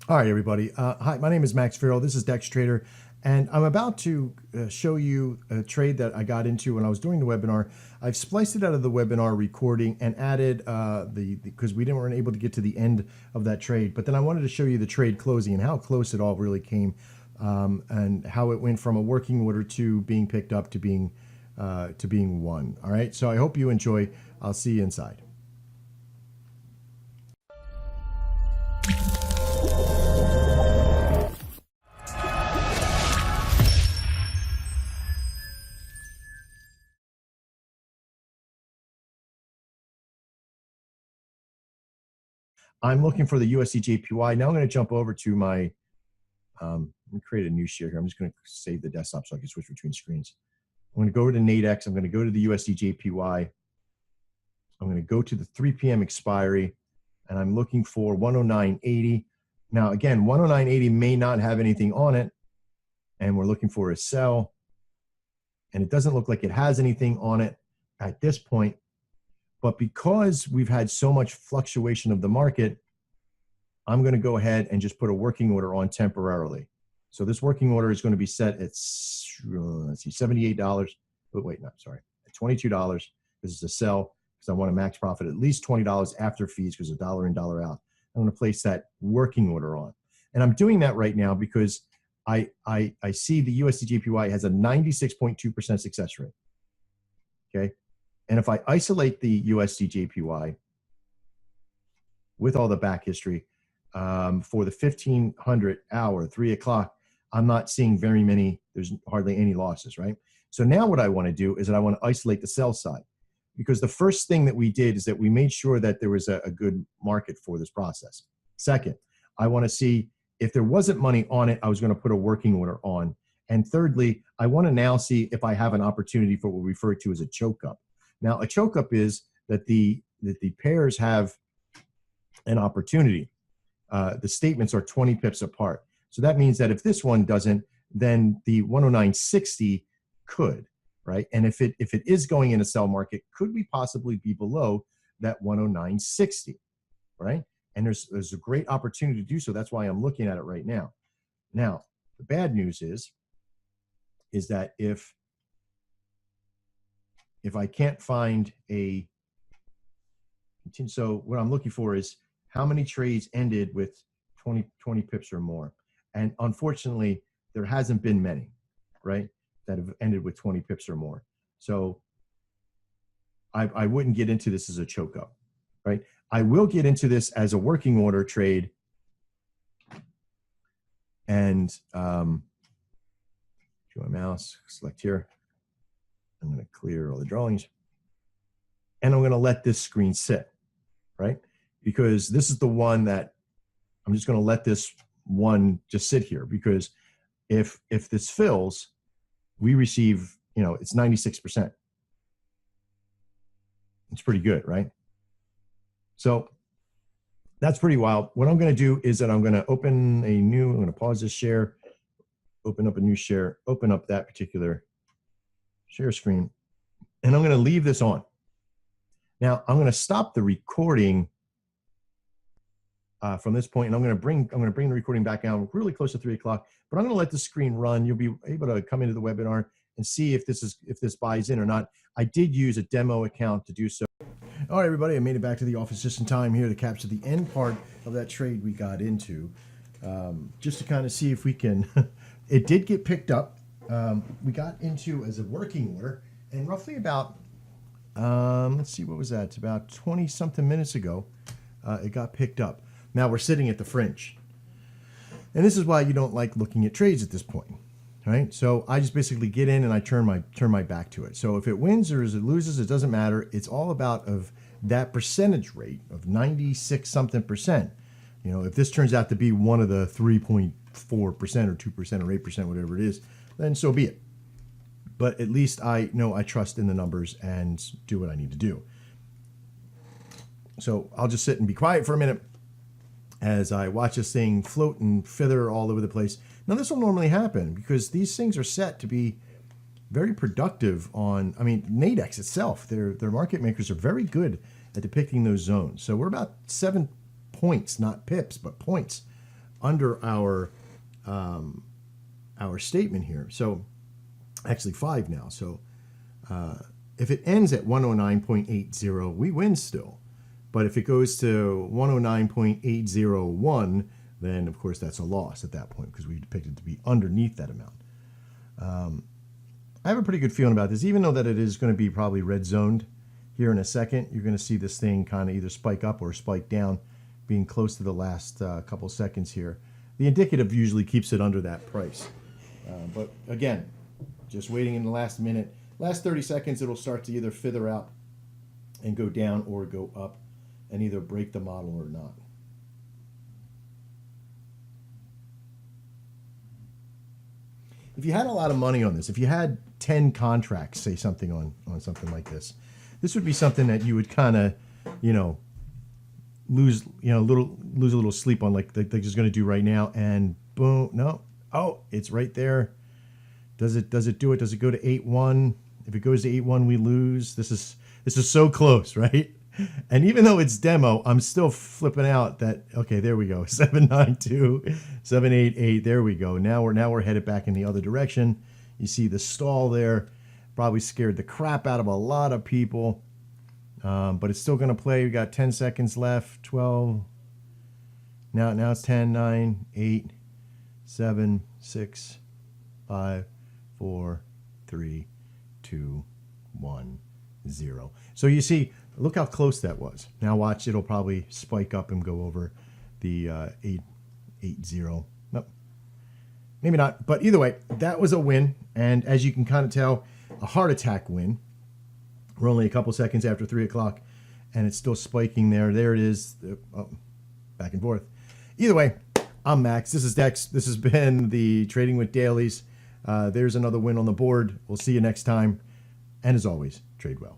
All right, everybody. Hi, my name is Max Farrell. This is Dex Trader, and I'm about to show you a trade that I got into when I was doing the webinar. I've spliced it out of the webinar recording and added because weren't able to get to the end of that trade. But then I wanted to show you the trade closing and how close it all really came, and how it went from a working order to being picked up to being won. All right. So I hope you enjoy. I'll see you inside. I'm looking for the USD/JPY. Now I'm going to jump over to my, let me create a new share here. I'm just going to save the desktop so I can switch between screens. I'm going to go over to Nadex. I'm going to go to the USD/JPY. I'm going to go to the 3 p.m. expiry, and I'm looking for 109.80. Now, again, 109.80 may not have anything on it, and we're looking for a sell. And it doesn't look like it has anything on it at this point. But because we've had so much fluctuation of the market, I'm going to go ahead and just put a working order on temporarily. So this working order is going to be set at, let's see, $78. But wait, no, sorry, at $22. This is a sell because I want a max profit at least $20 after fees because it's $1 in, $1 out. I'm going to place that working order on. And I'm doing that right now because I see the USD/JPY has a 96.2% success rate. Okay. And if I isolate the USD/JPY with all the back history for the 1500 hour, 3 o'clock, I'm not seeing very many, there's hardly any losses, right? So now what I want to do is that I want to isolate the sell side, because the first thing that we did is that we made sure that there was a good market for this process. Second, I want to see if there wasn't money on it, I was going to put a working order on. And thirdly, I want to now see if I have an opportunity for what we refer to as a choke up. Now, a choke up is that the pairs have an opportunity. The statements are 20 pips apart. So that means that if this one doesn't, then the 109.60 could, right? And if it is going in a sell market, could we possibly be below that 109.60, right? And there's a great opportunity to do so. That's why I'm looking at it right now. Now, the bad news is that if I can't find so what I'm looking for is how many trades ended with 20 pips or more. And unfortunately, there hasn't been many, right, that have ended with 20 pips or more. So I wouldn't get into this as a choke up, right? I will get into this as a working order trade. And to my mouse, select here. I'm going to clear all the drawings. And I'm going to let this screen sit, right? Because this is the one that I'm just going to let this one just sit here, because if this fills, we receive, it's 96%. It's pretty good, right? So that's pretty wild. What I'm going to do is that I'm going to open I'm going to pause this share, open up a new share, open up that particular share screen, and I'm going to leave this on. Now I'm going to stop the recording from this point, and I'm going to bring the recording back down really close to 3 o'clock. But I'm going to let the screen run. You'll be able to come into the webinar and see if this buys in or not. I did use a demo account to do so. All right, everybody, I made it back to the office just in time here to capture the end part of that trade we got into, just to kind of see if we can. It did get picked up. We got into as a working order, and roughly about, let's see, what was that? It's about 20 something minutes ago, it got picked up. Now we're sitting at the fringe. And this is why you don't like looking at trades at this point, right? So I just basically get in and I turn my back to it. So if it wins or as it loses, it doesn't matter. It's all about of that percentage rate of 96 something percent. If this turns out to be one of the 3.4% or 2% or 8%, whatever it is, then so be it. But at least I know I trust in the numbers and do what I need to do. So I'll just sit and be quiet for a minute as I watch this thing float and feather all over the place. Now this will normally happen because these things are set to be very productive on, Nadex itself, their market makers are very good at depicting those zones. So we're about 7 points, not pips, but points our statement here. So actually 5 now. So if it ends at 109.80, we win still. But if it goes to 109.801, then of course that's a loss at that point because we depicted it to be underneath that amount. I have a pretty good feeling about this, even though that it is going to be probably red zoned here in a second. You're going to see this thing kind of either spike up or spike down, being close to the last couple seconds here. The indicative usually keeps it under that price. But again, just waiting in the last minute. Last 30 seconds, it'll start to either fither out and go down or go up and either break the model or not. If you had a lot of money on this, if you had 10 contracts, say something on something like this, this would be something that you would kind of, lose a little sleep on, like they're just going to do right now, and boom, no, oh, it's right there. Does it do it? Does it go to 8-1? If it goes to 8-1, we lose. This is so close, right? And even though it's demo, I'm still flipping out that, okay, there we go. 792, 788, there we go. Now we're headed back in the other direction. You see the stall there. Probably scared the crap out of a lot of people. But it's still going to play. We got 10 seconds left. 12. Now it's 10, 9, 8, 7, 6, 5, 4, 3, 2, 1, 0. So you see, look how close that was. Now watch, it'll probably spike up and go over the 880. Nope. Maybe not. But either way, that was a win. And as you can kind of tell, a heart attack win. We're only a couple seconds after 3 o'clock, and it's still spiking there. There it is. Oh, back and forth. Either way, I'm Max. This is Dex. This has been the Trading with Dailies. There's another win on the board. We'll see you next time. And as always, trade well.